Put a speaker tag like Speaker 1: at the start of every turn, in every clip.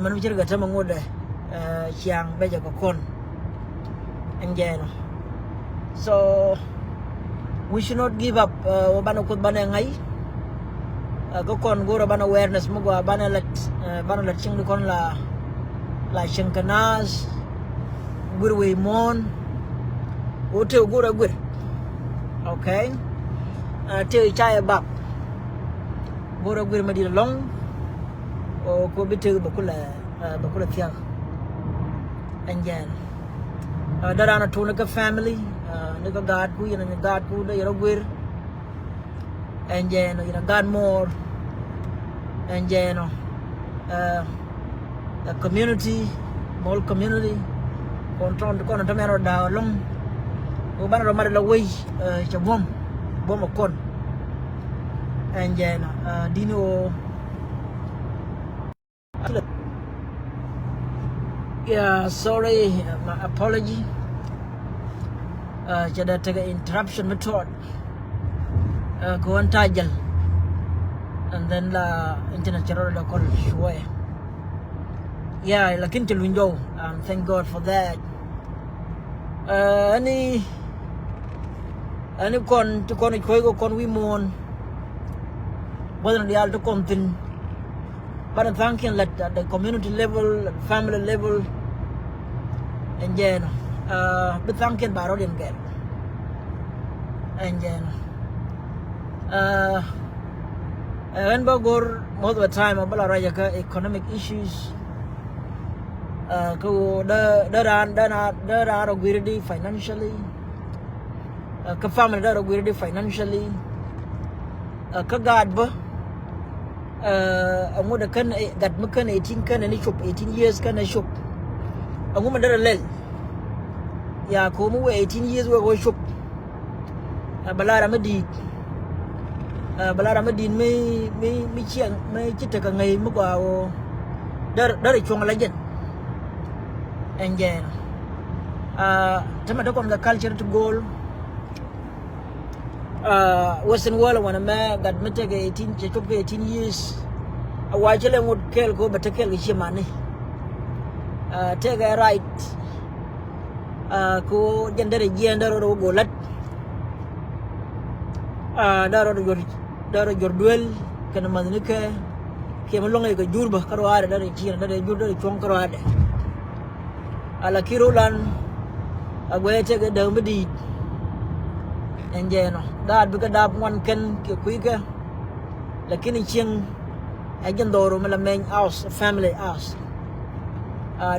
Speaker 1: มันไม่ใช่กระทำงดเลยเชียงไปจากคนอันเจน so we should not give up ว่าบ้านคนบ้านยังไงก็คนกูเราบ้าน awareness มั้งว่าบ้านละเชียงทุกคนlaเชียงกันนัสกูรวยมอนกูเที่ยวกูเรากูโอเคเที่ยวใจบักกูเรากูมาดีลงโอ้กูไปเที่ยวบักกูละเที่ยวอันเจนดาราหน้าทุนกับ family นี่ก็ God กูยังนี่ God กูได้เรากูอันเจนยัง God more อันเจนcommunity small community คนทำงานเราดาวลงบ้านเรามาเราวิ่งจะบ่มคนอันเจนดิโนyeah sorry my apology จะได้take interruption method กวนตายจัง and then la internet channel la call شوية yeah لكن تلوينجو and thank God for that أني كون يكوي كون ويمون بدنا ديال تكون تن بدنا thanking at the community level family level and then but thanking barodian get and then when bagor most of the time abala raja ka economic issues ko da rogwirdi financially ka family da rogwirdi financially ka gad ba amu da kan gad makan 18 kan ni shop 18 years kan shop amu man da lel ya ko mu 18 years we go shop balara madin me chiang me chita ka ngai mu kwa o dar chong la jen enjen tama da kon the culture to goal western world wana me gad me take 18 chop 18 years a wajele ngod kel go batakel gi chimani take a right ko jendere ro golat daro jorduel kana madnika ke malonga ko jurba karo are dare china dare jurdo chong karo ade ala kirulan agwete ga dambidi enjeno dad bi ka dab wan ken ke kuiga lakini chieng agen doro mala men house family house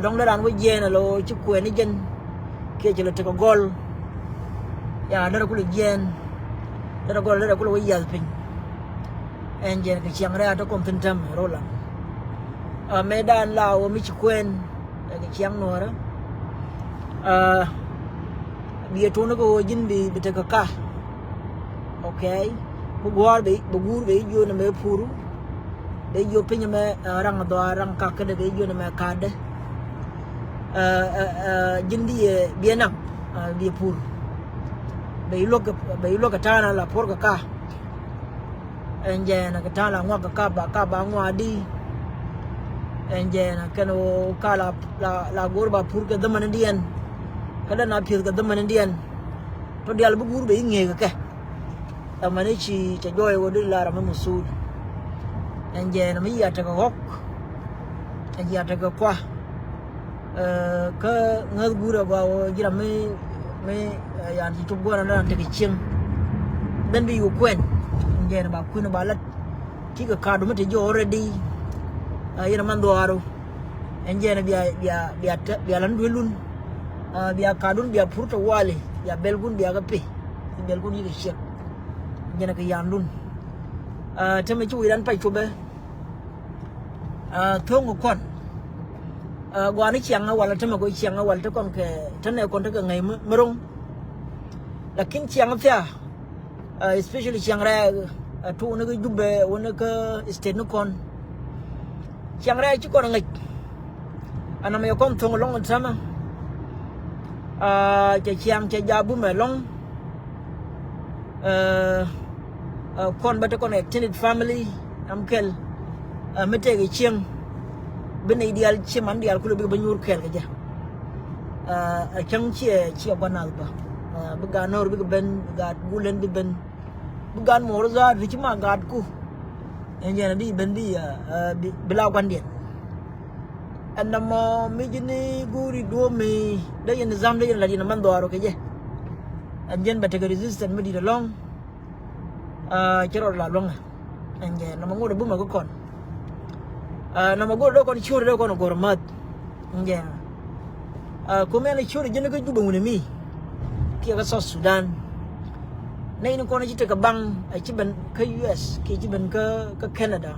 Speaker 1: dong daran wo jena lo ci kweni jen ke ci la te ko gol ya dara ko jen dara ko wo yal pin enjen ke chiang ra to kom tintam rola medan la wo mi ci kwen ke chiang no ra biya to no ko jin bi te ka okay bu gwar bu gur be yo na me puru be yo pin me rang do rang ka ke be yo na me ka de jin di biya na bi puru be lo ka tana la por ka enje na ka tana ngwa ka ba ngwa di enje na kano kala la gorba pur ka daman dian kada na phir ka daman dian to dial bu gur be nge ka amane chi cha joy wo di la ra musul enje na mi ya ta ka hok enje ya ta ka kwa ka ngal gura ba wo jira me yan ti to gora na ta ki ching ben bi yu kwen enje na ba kun ba lat ti ka ka do me ti jo already ina man do aro enje na biya lan dulun biya kadun biya purta wale biya belgun biya ga pe belgun yi shek jena ka yandun teme ci wiran pay chobe thongo kon gwani chianga wala teme ko chianga wala to kon ke tane kon to ngai merong lakin chianga fya especially chianga to ne ko jubbe wona ko state no kon chiang ra ci ko ngai anam yo kon thong long sama che chiang che jabu me long kon bata kon extended family am kel mete ge chiang ben ideal chiman dial kulu bi banyur kel ga ja chang chi banal ba bi ganor bi ben gad gulen bi ben bi gan mor za ri ma gad ku enjena di ben bi bila kwandien andamo mi jini guri do mi da yen zam da yen la dina man do aro ke je anjen ba te resistant mi di da long chero la long enje na mango bu ma ko kon na mago do kon churi do kon gormat enje ko mele churi jene ko jubu ne mi ki ga South Sudan nay ni ko na jite ka bang ai ci ben ka US ki ci ben ka Canada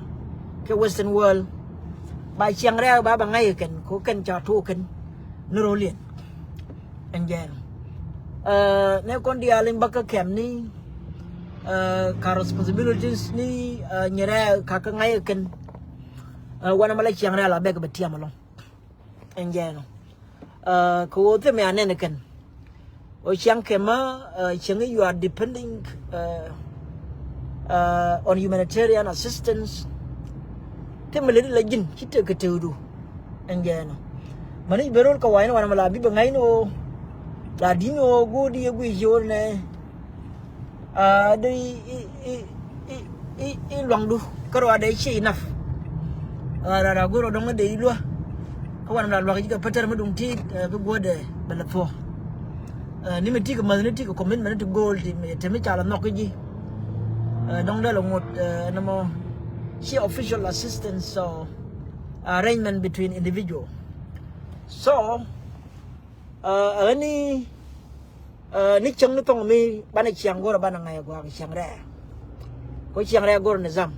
Speaker 1: ka Western world ba chiang ra ba ngai ken ko ken cha thu ken nuro lien enje ne kon dia ling ba ka kem ni ka responsibilities ni nyere ka ngai ken wana mala chiang ra la be ka betia malong enje no ko te me anen ken o chiang kema chiang you are depending on humanitarian assistance te mele la jin kite ka teudu enje no mani berol ka waina wana mala bi ngai no la dino godi gu jone dei i longdu karo ade chi enough ra goro dong de ilwa ko wana la lwa ji ka patar madum ti bi gode bala fo ni me ti ko man ni ti ko commitment to goal ti me te me chala nok ji dong da lo ngot na mo she official assistance so arrangement between individual so ani ni chang ni tong mi bana chiang gora bana ngai gwa chiang ra ko chiang ra gor nizam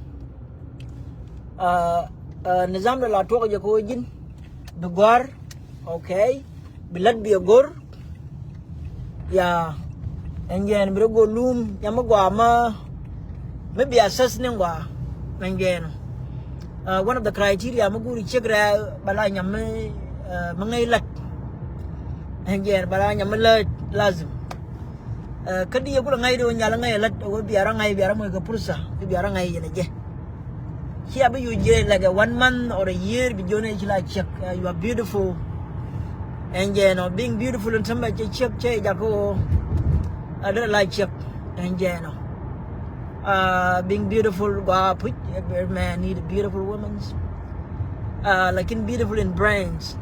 Speaker 1: nizam la to ko ko jin begwar okay bilad bi gor ya engen bro go lum yama gwa ma maybe assess ne gwa engen one of the criteria maguri chegra bala nyame mangai lat engen bala nyame lat lazim kadi ya kula ngai do nyala ngai lat o biara mo ga pursa biara ngai yene je here be you je like a 1 month or a year be jone chila check you are beautiful and you know being beautiful and somebody check che jako ada like check and you know being beautiful put every man need a beautiful woman like in beautiful in brains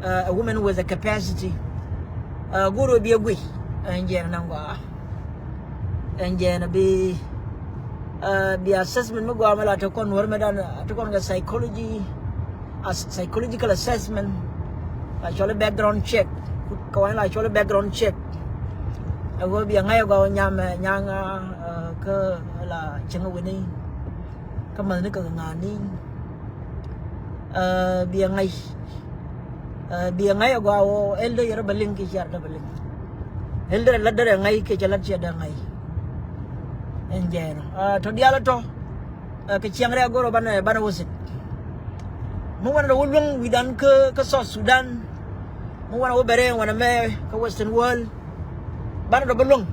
Speaker 1: a woman with a capacity guru be a gui and you know and you know be assessment mo gwa mala to kon wor medan to kon ga psychological assessment actually background check ko wala actually background check go bi ngai go nyanga ke la chenga wini ka man ni ka ngani bi ngai go elde yara baling ki char da baling elde la dare ngai ke chalat che da ngai enjeno to diala to ke chiang re goro bana wosit mo wana wulung widan ke South Sudan mo wana obere wana me ka Western world bana do belung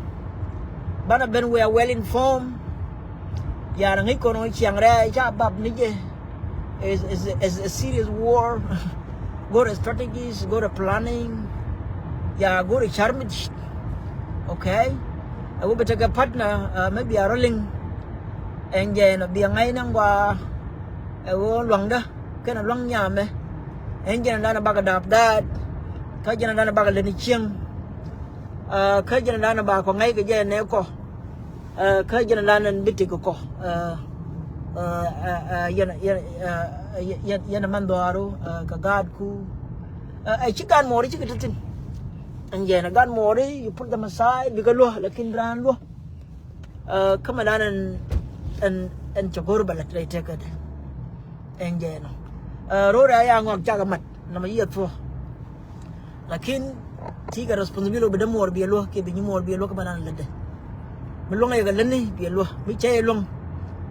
Speaker 1: bana ben we are well informed ya ngi ko no chiang re cha bab ni je is a serious war go to strategies go to planning ya go to charmage okay I will take a partner, maybe a rolling, and then be a nine and wa a longer, kind of long yame, and then a bag of that, Kajan and a bag of Leniching, Kajan and a bag of Nike and Eco, Kajan and Bitico, Yanamandoro, Kagadku, a chicken more chicken. And then got more, you put them aside because lo lakin ran lo come down and chagorba like they take it and then road I am on jagamat nama year for lakin tiga responsibility be more be lo ke be more be lo ka banan lede melong ay galani be lo mi chay long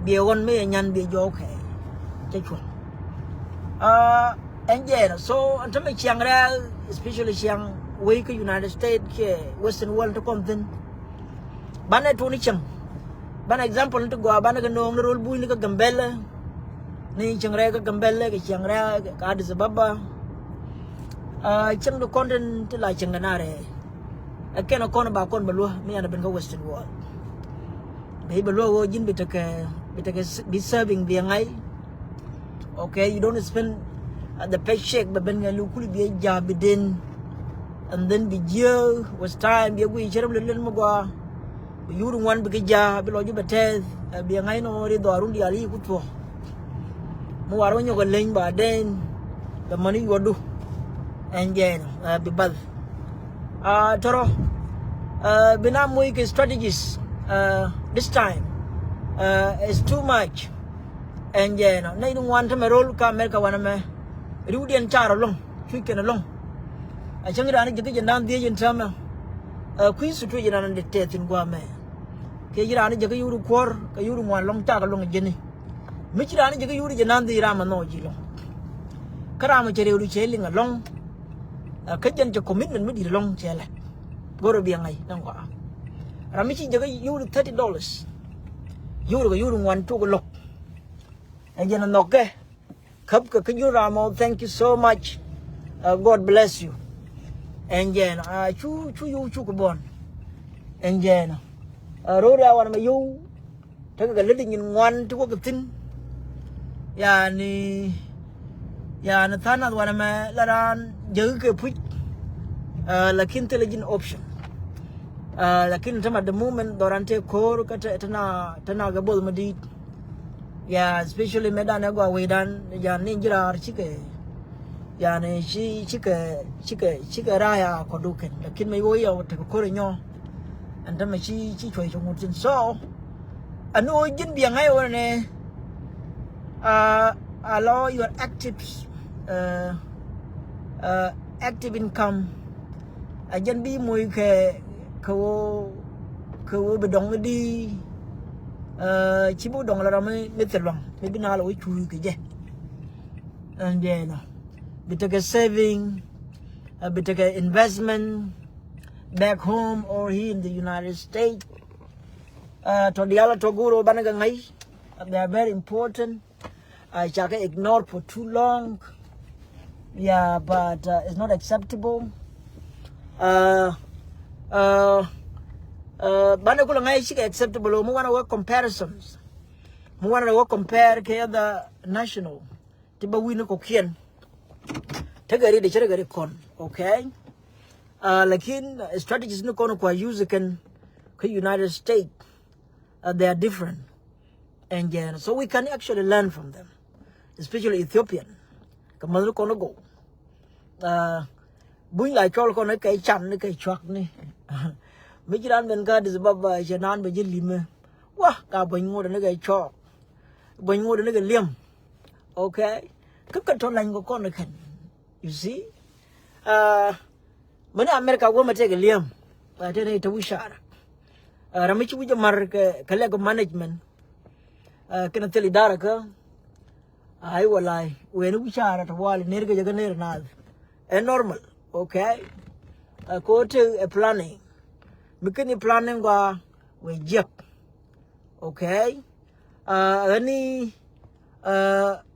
Speaker 1: be won me nyan be jo okay chechu and then so until me chiang ra especially chiang we ke United States ke Western world to come then bana to ni chang bana example to go bana ga no role bu ni ka gambela ni changre ka gambelle ka changre ka Addis Ababa chang do content la changanare akena kon ba kon balwa mi ana ben ka western world be balwa wo jin bitaka be serving bi ngai. Okay, you don't spend the paycheck but ben ngalu kuli bi job din and then be year was time be we cheram len mo gwa you don't want be ja be lo ju betes bi ngai no ri do arun di ali ku to mo waro nyo ko len ba den the money you do and then be bad toro bina mo ke strategies this time is too much and then nay don't want to me roll ka america wana me rudian charo long chicken long a changira ni jige nan die yin tama queen su tu jina nan de tetin gwa me ke jira ni jige yuru kor ka yuru wan long ta ka long jeni mi jira ni jige yuru jina ndi rama no ji long kara ma chere ru cheling long ka jen je commitment mi di long chele goro bi ngai nan kwa rami chi jige yuru $30 yuru ka yuru wan tu ko lok and jena noke kap ka yuru ramo thank you so much God bless you and then chu ko bon and then roda wan me yu ta ga lidin in wan to ko tin yani thana wan me laran je ke put lakin intelligent option lakin tama the moment dorante kor ka tana ga bol madi especially medan go wedan ya ninjira chike yani chike raya ko duken lakin me wo ya ta ko nyo anda me chi choi chung so ano jin bi ngai one allow your active income ajan bi moy ke ko be dong di chi bu dong la me telong me bina lo chu ke je and then bitaka saving bitaka investment back home or here in the United States to diala to guru banaga ngai they are very important. I chaka ignore for too long but it's not acceptable. Bana kula ngai shika acceptable mo wana work comparisons mo wana work compare ke the national tiba win ko kien tagari de chagari kon okay lakin strategies no kono kwa use can United States they are different and so we can actually learn from them, especially Ethiopian kamal kono go buin lai chol kono kai chan ni kai chwak ni mijiran men ka dis baba janan be jilime wah ka boy ngod ne kai chok boy ngod ne kai liam okay ka to lan go kono kan you see mana America go mate ke liam ba te ne to wishara ramichi wuja mar ke kale go management kana teli dara ka ai walai we ne wishara to wal ne ga jaga ne na normal okay ko te planning mikini planning wa we jep okay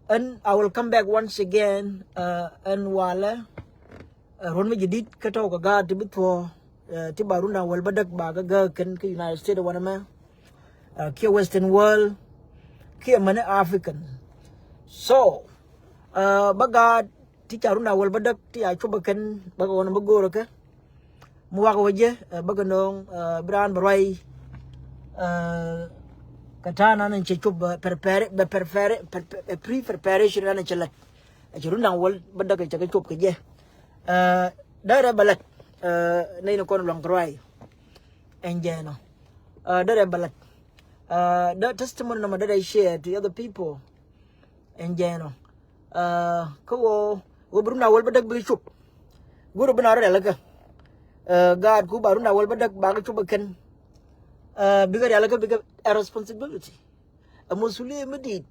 Speaker 1: and I will come back once again and wala ron me jidit kato ka ga tibito tibaruna wal badak ba ga kan ka United States wana ma ki western world ki man African so baga ti charuna wal badak ti a chuba kan baga wana bagoro ka muwaka waje baga nong brand barai katana nan che chuba preparation nan chelat charuna wal badak ka chub ka je dara balat nay no kon long try enjeno dara balat the testimony no that I share to other people enjeno ko wo bruna wal badak bi chup guru bina ra laga god ku baruna wal badak ba ga chuba kan biga ya laga biga a responsibility a musuli medit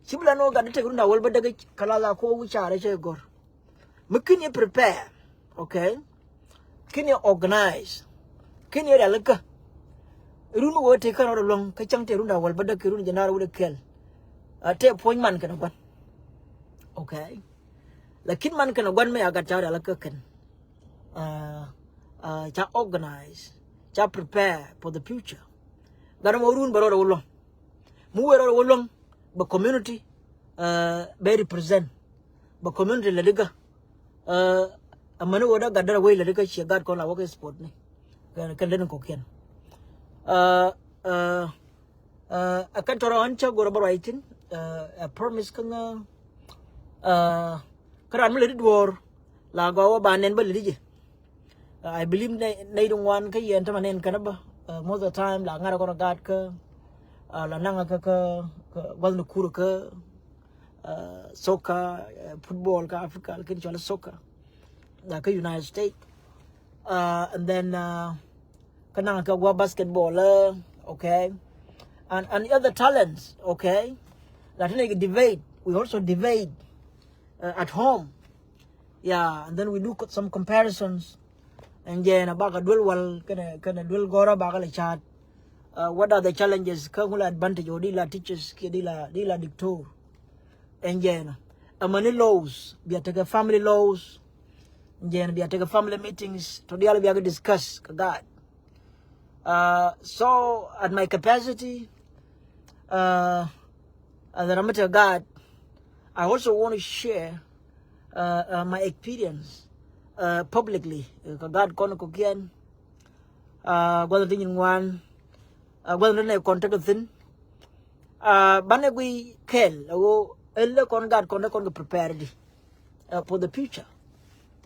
Speaker 1: sibla no ga te bruna wal badak kala ko wuchare che gor mukini prepare okay kini organize kini ra laga runu wo te kan ro long ka chang te runa wal badak runu janar wo kel te point man kana gwan okay lakin man kana gwan me aga tare la kakan cha organize cha prepare for the future gara mo run baro wolong mu wero wolong ba community be represent ba community la diga amana woda gadara way la diga shi gad ko la work sport ne kan den ko ken akan toro ancha goro baro itin a promise kanga karan mele dwor la go banen ba lije I believe they don't want kay enta manen kana ba most of the time la ngara ko gad ka la nanga ka wal no kuru ka soccer football ka Africa ka chola soccer la ka United States and then kananga ka go basketball okay and the other talents okay that like debate we also debate at home yeah and then we do some comparisons and then about a dual wall kana dual gora baga chat what are the challenges kangula advantage or dila teachers dila dictor and then many laws be take family laws and then be take family meetings to deal be discuss God so at my capacity as a matter of God I also want to share my experience publicly God kono ko kian gwada tin wan gwada ne contact thin bane gui kel o elle kon God kon prepared for the future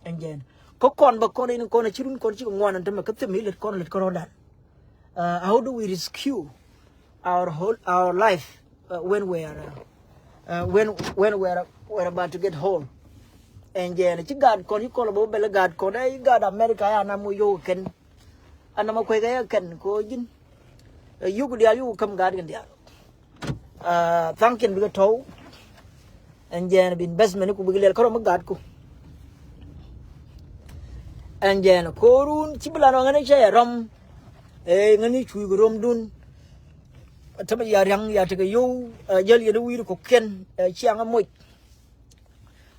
Speaker 1: and then ko kon ba kon in kon chirun kon chi ngwan ante ka temi let kon dan how do we rescue our life when we are when we're about to get whole and then chi God kon ko lo bele God kon ai God America ya na mu yo ken anama ko ga ken ko jin yu ku dia yu kam God gan dia thanking bi to and then investment ku bi le ko ma God ku and then ko run chi bla no ngani che rom ngani chui ko rom dun tama ya yang ya te yo jel ye wi ko ken chiang amoy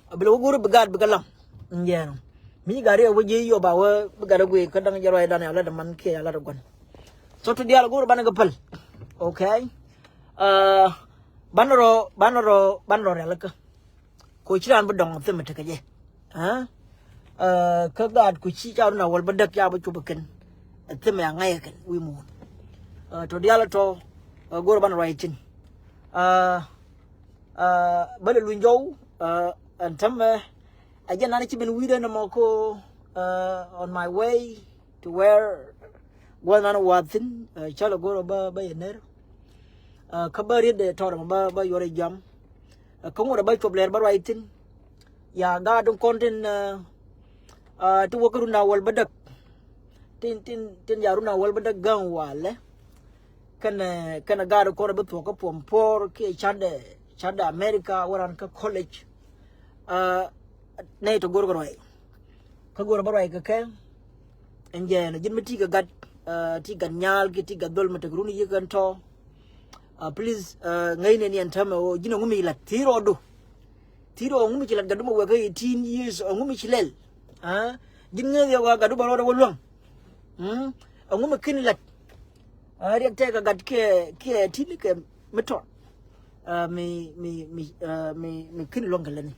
Speaker 1: ablo guru begad begalam ngeno mi gari o je yo ba wa begada gwe ka dang jaro dan ala da man ke ala da gon so to dial guru ban pal okay banoro ala ka ko chiran bu dong te mate ka je ka gad ku chi ja na wal badak ya ba chu beken te me ngai kan wi mu to dial to guru ban right bale lunjo and again I been weeding moko on my way to where one on wathin chala goro ba yener kabari de tor ba yore jam kongo ba chobler ba writing ya ga don content to wakaru na wal badak tin yaru na wal badak gan wale kana ga ko ba to ko pompor ke chade America waran ka college nay to goro roy ka goro baroy ka ken enje na jin miti ga gad ti ga nyal ki ti ga dol mata gruni yigan to please ngay ne ni antama o jina ngumi la tiro ngumi ci la gadu mo wa 18 years o ngumi ci lel jin ngay wa gadu baro wolong ngumi kin la riak te ga gad ke tin ke meto mi kin longalani.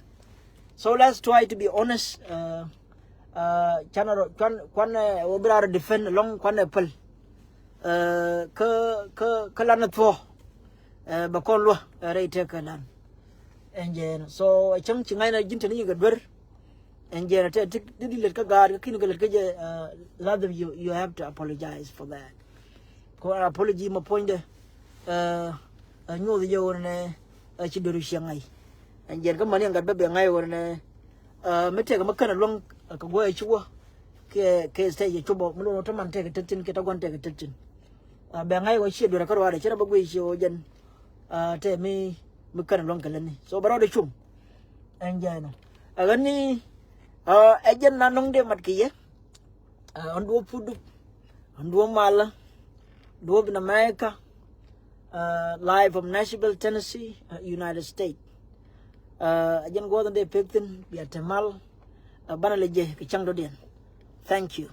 Speaker 1: So let's try to be honest. Channel kwan obrar defend long kwan apple. Ka lan to. Ba kon lo rate ka lan. Enjen so chang chingai na jinta ni gadwer. Enjen te didile ka gar ka kinu ka je rather you have to apologize for that. Ko apology mo point nyo yo ne chi doru shangai. And yet, come on, and got baby and I were me take a makana long a go a chua, stay a chubo, no man take a titin, get a one take a titin. Bangai was shit with a car, a cherub wish you again. Tell me, Makana long calani. So, but all the chum. And Jana. Agani, again, nanong de matkia. On Duop food, on Duop Mala, Duop in America. live from Nashville, Tennessee, United States. Ajan go de pektin biya temal bana leje ke changdo den. Thank you.